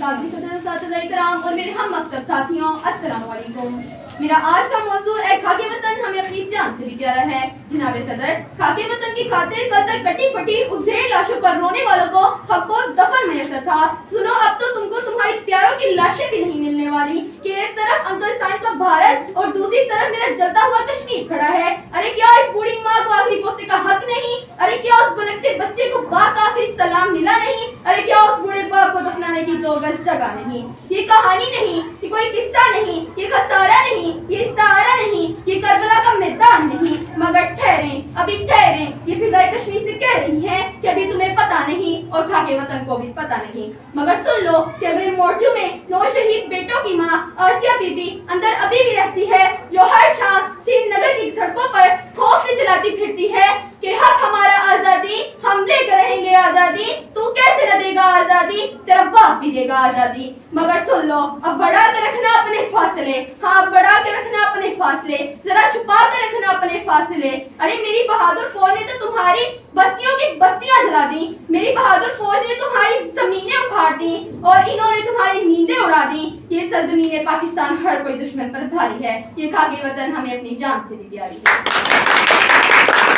काबिल इकराम और मेरे हम मकतब साथियों, अस्सलाम वालेकुम। मेरा आज का मौजू है खाकी वतन हमें अपनी जान से भी प्यारा है। जनाब सदर, खाकी वतन की खातिर कल तक कटी पटी उजड़े लाशों पर रोने वालों को हक को दफन मैसर था। सुनो, अब तो तुमको तुम्हारी प्यारों की लाशें भी नहीं मिलने वाली कि एक तरफ अंकल साइंस का भारत और दूसरी तरफ मेरा जलता हुआ कश्मीर खड़ा है। अरे क्या इस बूढ़ी माँ को आखिरी पोसे का हक नहीं? अरे क्या उस बुलंदे बच्चे को बाप का आखिरी सलाम मिला नहीं? अरे क्या उस बूढ़े बाप को दफनाने की दो गज जगह नहीं? ये कहानी नहीं, ये कोई किस्सा नहीं, ये खसारा नहीं, ये इस्तारा नहीं, ये करबला का मैदान नहीं। मगर ठहरें, अभी ठहरें, ये फिजाए कश्मीर से कह रही है कि अभी तुम्हें पता नहीं और खाके वतन को भी पता नहीं। मगर सुन लो कि अगले मोर्चू में 9 शहीद बेटों की माँ आसिया बीबी अंदर अभी भी रहती है, जो हर शाम श्रीनगर की सड़कों पर खौफ से चलाती फिरती है कि हक हमारा आजादी, हम लेकर रहेंगे आजादी, तू कैसे न देगा आजादी, तेरा बाप भी देगा आजादी। मगर सुन लो, अब बढ़ा के रखना अपने फासले, हाँ बढ़ा के रखना अपने फासले, जरा छुपा के रखना अपने फासले। अरे मेरी बहादुर फौज ने तो तुम्हारी बस्तियों की बस्तियां जला दी, मेरी बहादुर फौज ने तुम्हारी जमीनें उखाड़ दी और इन्होंने तुम्हारी नींदें उड़ा दी। ये सरजमीन पाकिस्तान हर कोई दुश्मन पर भारी है, ये खाकी वतन हमें अपनी जान से भी प्यारी है।